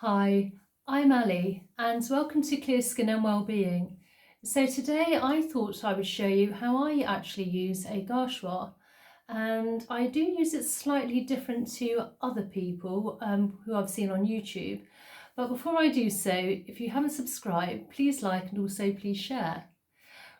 Hi, I'm Ali and welcome to Clear Skin and Wellbeing. So today I thought I would show you how I actually use a Gha Sha, and I do use it slightly different to other people who I've seen on YouTube. But before I do so, if you haven't subscribed, please like and also please share.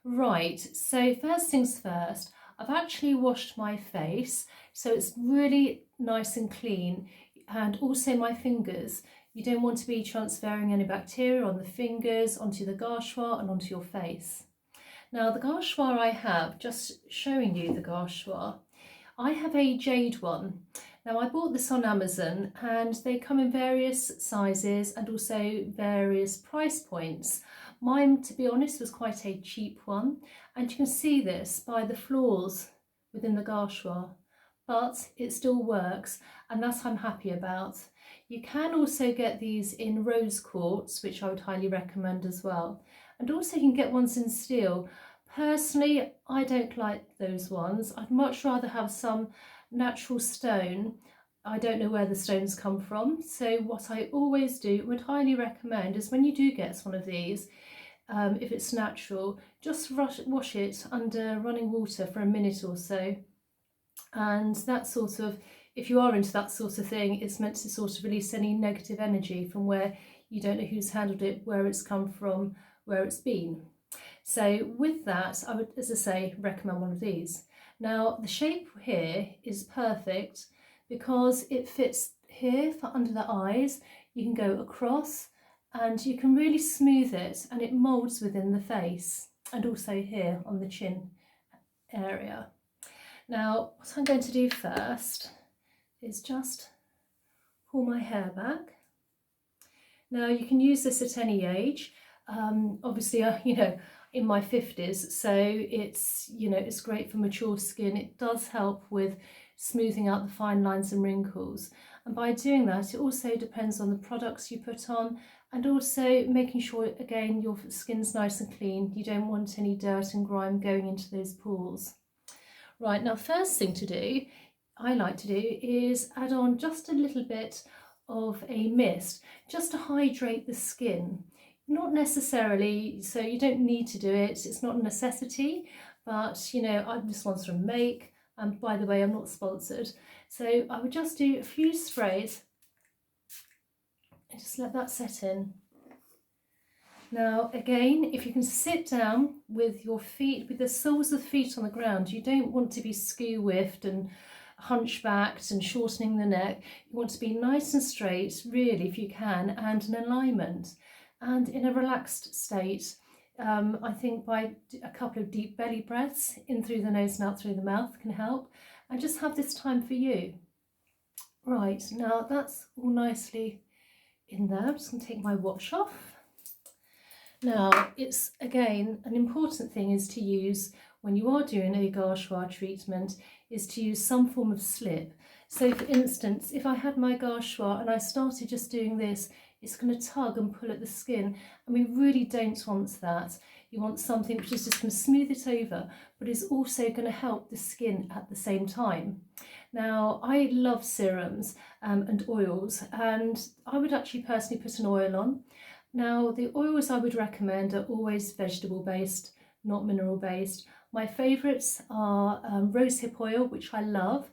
Right, so first things first, I've actually washed my face so it's really nice and clean, and also my fingers. You don't want to be transferring any bacteria on the fingers onto the Gha Sha and onto your face. Now the Gha Sha I have, just showing you the Gha Sha, I have a jade one. Now I bought this on Amazon and they come in various sizes and also various price points. Mine, to be honest, was quite a cheap one, and you can see this by the flaws within the Gha Sha, but it still works, and that I'm happy about. You can also get these in rose quartz, which I would highly recommend as well, and also you can get ones in steel. Personally, I don't like those ones. I'd much rather have some natural stone. I don't know where the stones come from, so what I always do, would highly recommend, is when you do get one of these, if it's natural, just wash it under running water for a minute or so, and that sort of, if you are into that sort of thing, it's meant to sort of release any negative energy from where you don't know who's handled it, where it's come from, where it's been. So with that, I would, as I say, recommend one of these. Now the shape here is perfect because it fits here for under the eyes. You can go across and you can really smooth it, and it moulds within the face and also here on the chin area. Now what I'm going to do first is just pull my hair back. Now you can use this at any age. Obviously, in my 50s, so it's, it's great for mature skin. It does help with smoothing out the fine lines and wrinkles, and by doing that, it also depends on the products you put on, and also making sure, again, your skin's nice and clean. You don't want any dirt and grime going into those pores. Right, now first thing to do, I like to do, is add on just a little bit of a mist just to hydrate the skin. Not necessarily, so you don't need to do it, it's not a necessity, but this one's from Make, and by the way, I'm not sponsored, so I would just do a few sprays and just let that set in. Now again, if you can sit down with your feet, with the soles of the feet on the ground, you don't want to be skew-whiffed and hunchbacked and shortening the neck. You want to be nice and straight, really, if you can, and in alignment and in a relaxed state. I think by a couple of deep belly breaths in through the nose and out through the mouth can help, and just have this time for you. Right, now that's all nicely in there. I'm just going to take my watch off. Now, it's again, an important thing is to use, when you are doing a Gha Sha treatment, is to use some form of slip. So for instance, if I had my Gha Sha and I started just doing this, it's going to tug and pull at the skin, and we really don't want that. You want something which is just going to smooth it over, but is also going to help the skin at the same time. Now, I love serums and oils, and I would actually personally put an oil on. Now, the oils I would recommend are always vegetable based, not mineral based. My favourites are rosehip oil, which I love,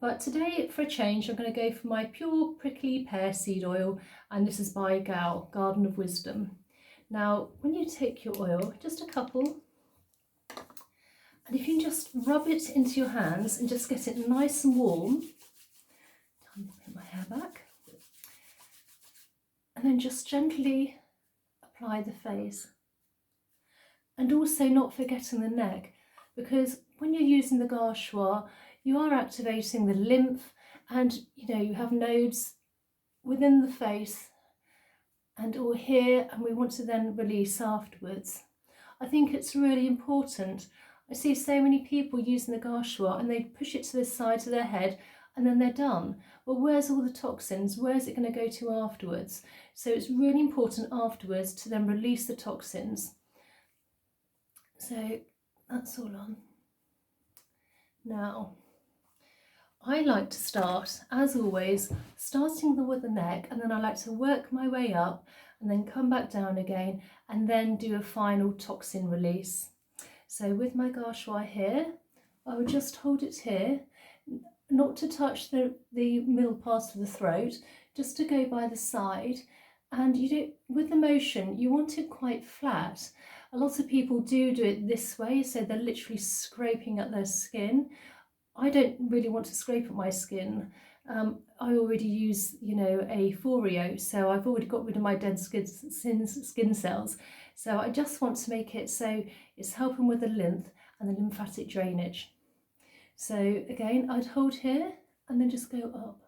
but today, for a change, I'm going to go for my pure prickly pear seed oil, and this is by Gao, Garden of Wisdom. Now, when you take your oil, just a couple, and if you can just rub it into your hands and just get it nice and warm, time to put my hair back, and then just gently apply the face. And also not forgetting the neck, because when you're using the Gha Sha, you are activating the lymph, and you have nodes within the face and all here, and we want to then release afterwards. I think it's really important. I see so many people using the Gha Sha and they push it to the side of their head and then they're done. Well, where's all the toxins? Where's it going to go to afterwards? So it's really important afterwards to then release the toxins. So that's all on. Now, I like to start, as always, starting with the neck, and then I like to work my way up and then come back down again and then do a final toxin release. So with my Gha Sha here, I would just hold it here, not to touch the middle part of the throat, just to go by the side. And you do, with the motion, you want it quite flat. A lot of people do it this way, so they're literally scraping at their skin. I don't really want to scrape at my skin. I already use, a Foreo, so I've already got rid of my dead skin cells. So I just want to make it so it's helping with the lymph and the lymphatic drainage. So again, I'd hold here and then just go up.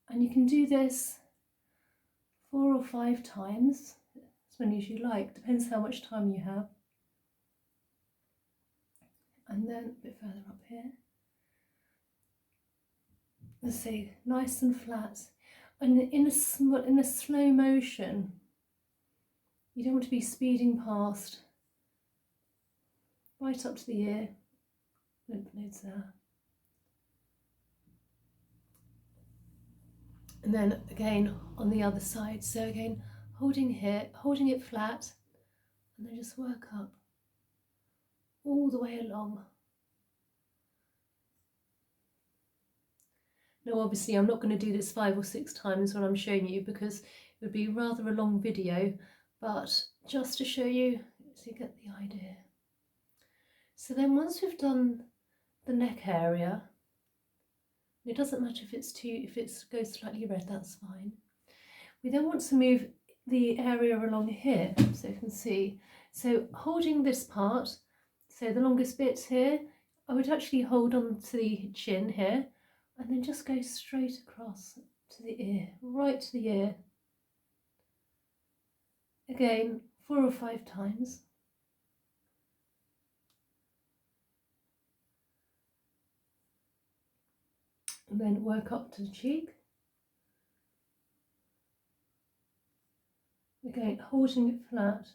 And you can do this 4 or 5 times, as many as you like, depends how much time you have. And then a bit further up here. Let's see, nice and flat. And in a slow motion. You don't want to be speeding past. Right up to the ear, lymph nodes there. And then again on the other side. So again, holding here, holding it flat, and then just work up all the way along. Now obviously I'm not going to do this 5 or 6 times when I'm showing you, because it would be rather a long video, but just to show you so you get the idea. So then once we've done the neck area, it doesn't matter if it goes slightly red, that's fine. We then want to move the area along here, so you can see. So holding this part, so the longest bit here, I would actually hold on to the chin here, and then just go straight across to the ear, right to the ear. Again, 4 or 5 times. And then work up to the cheek. Again, holding it flat.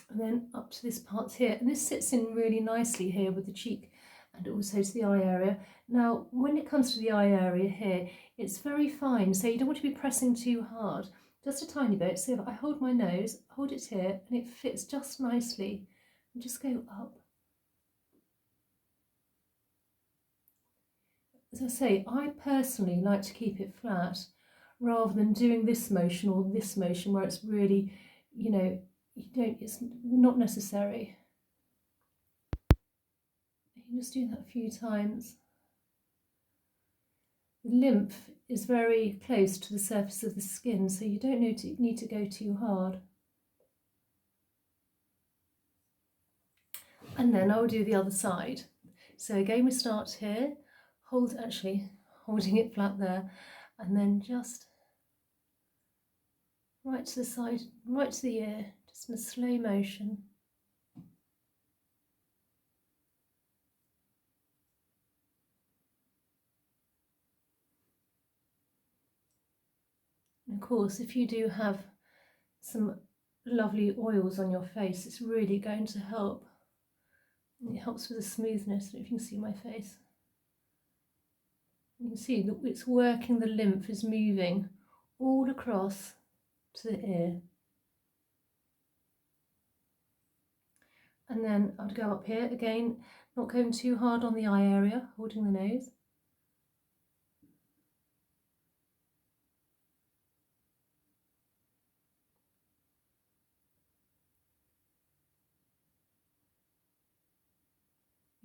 And then up to this part here, and this sits in really nicely here with the cheek and also to the eye area. Now when it comes to the eye area here, it's very fine, so you don't want to be pressing too hard, just a tiny bit. So if I hold my nose, hold it here, and it fits just nicely, and just go up. As I say, I personally like to keep it flat rather than doing this motion or this motion where it's really, it's not necessary. You can just do that a few times. The lymph is very close to the surface of the skin, so you don't need to go too hard. And then I'll do the other side. So again, we start here, holding it flat there, and then just right to the side, right to the ear, just in a slow motion. And of course, if you do have some lovely oils on your face, it's really going to help. It helps with the smoothness. I don't know if you can see my face. You can see that it's working, the lymph is moving all across to the ear. And then I'd go up here again, not going too hard on the eye area, holding the nose.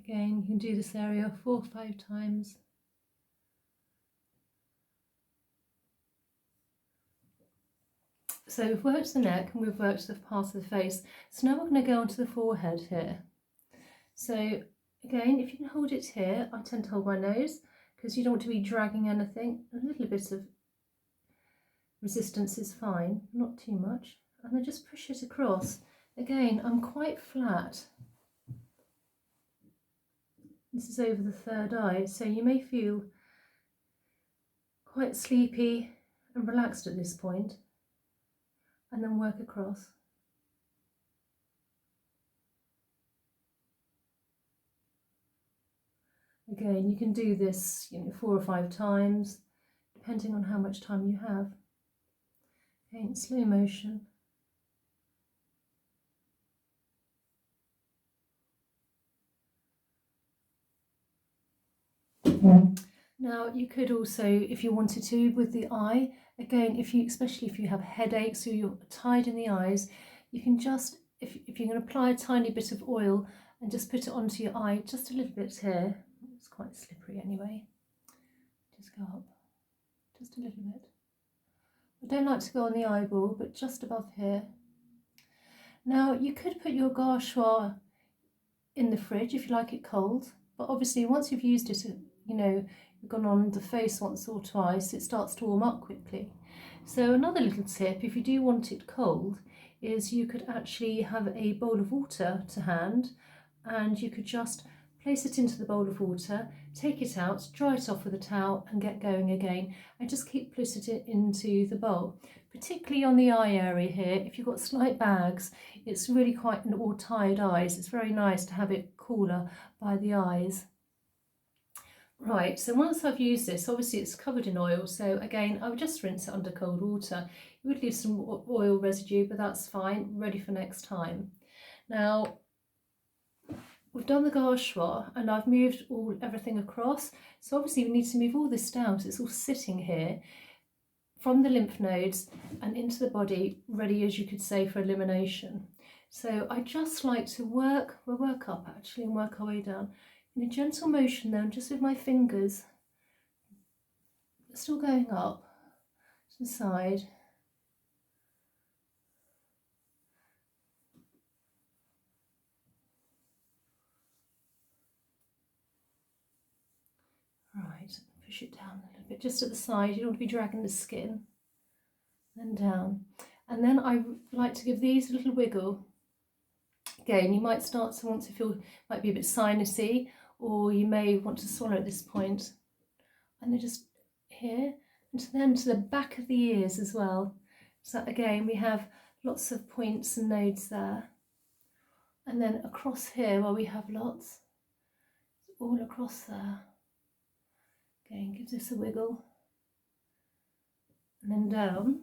Again, you can do this area 4 or 5 times. So we've worked the neck and we've worked the part of the face. So now we're going to go onto the forehead here. So again, if you can hold it here, I tend to hold my nose because you don't want to be dragging anything. A little bit of resistance is fine, not too much. And then just push it across. Again, I'm quite flat. This is over the third eye, so you may feel quite sleepy and relaxed at this point, and then work across. Again, you can do this 4 or 5 times, depending on how much time you have. Okay, in slow motion. Now you could also, if you wanted to, with the eye, again, especially if you have headaches or you're tired in the eyes, you can just, if you can apply a tiny bit of oil and just put it onto your eye, just a little bit here. It's quite slippery anyway. Just go up, just a little bit. I don't like to go on the eyeball, but just above here. Now you could put your Gha Sha in the fridge if you like it cold, but obviously once you've used it, you've gone on the face once or twice, it starts to warm up quickly. So another little tip, if you do want it cold, is you could actually have a bowl of water to hand, and you could just place it into the bowl of water, take it out, dry it off with a towel and get going again, and just keep putting it into the bowl. Particularly on the eye area here, if you've got slight bags, it's really quite, or tired eyes, it's very nice to have it cooler by the eyes. Right, so once I've used this, obviously it's covered in oil, so again I would just rinse it under cold water. You would leave some oil residue, but that's fine, ready for next time. Now we've done the Gha Sha and I've moved everything across, so obviously we need to move all this down because it's all sitting here from the lymph nodes and into the body, ready, as you could say, for elimination. So I just like to work up actually and work our way down in a gentle motion then, just with my fingers, still going up to the side. Right, push it down a little bit, just at the side, you don't want to be dragging the skin. Then down. And then I like to give these a little wiggle. Again, you might start to want to feel, might be a bit sinusy, or you may want to swallow at this point. And then just here, and then to the back of the ears as well. So again, we have lots of points and nodes there. And then across here where we have lots, all across there. Again, give this a wiggle. And then down.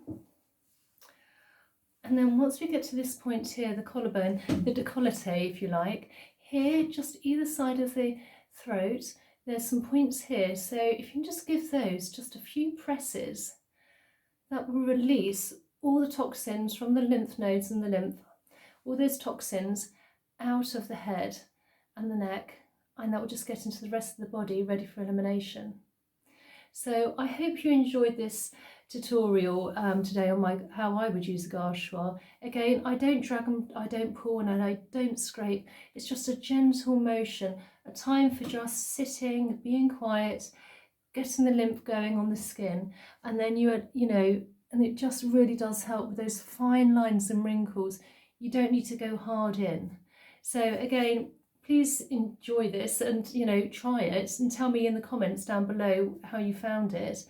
And then once we get to this point here, the collarbone, the décolleté if you like, here just either side of the throat, there's some points here. So if you can just give those just a few presses, that will release all the toxins from the lymph nodes and the lymph, all those toxins out of the head and the neck, and that will just get into the rest of the body ready for elimination. So I hope you enjoyed this tutorial today on how I would use a Gha Sha. Again, I don't drag them, I don't pull, and I don't scrape. It's just a gentle motion, a time for just sitting, being quiet, getting the lymph going on the skin, and then and it just really does help with those fine lines and wrinkles. You don't need to go hard in. So again, please enjoy this and try it and tell me in the comments down below how you found it.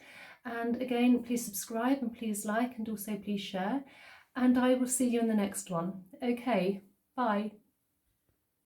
And again, please subscribe and please like, and also please share, and I will see you in the next one. Okay, bye.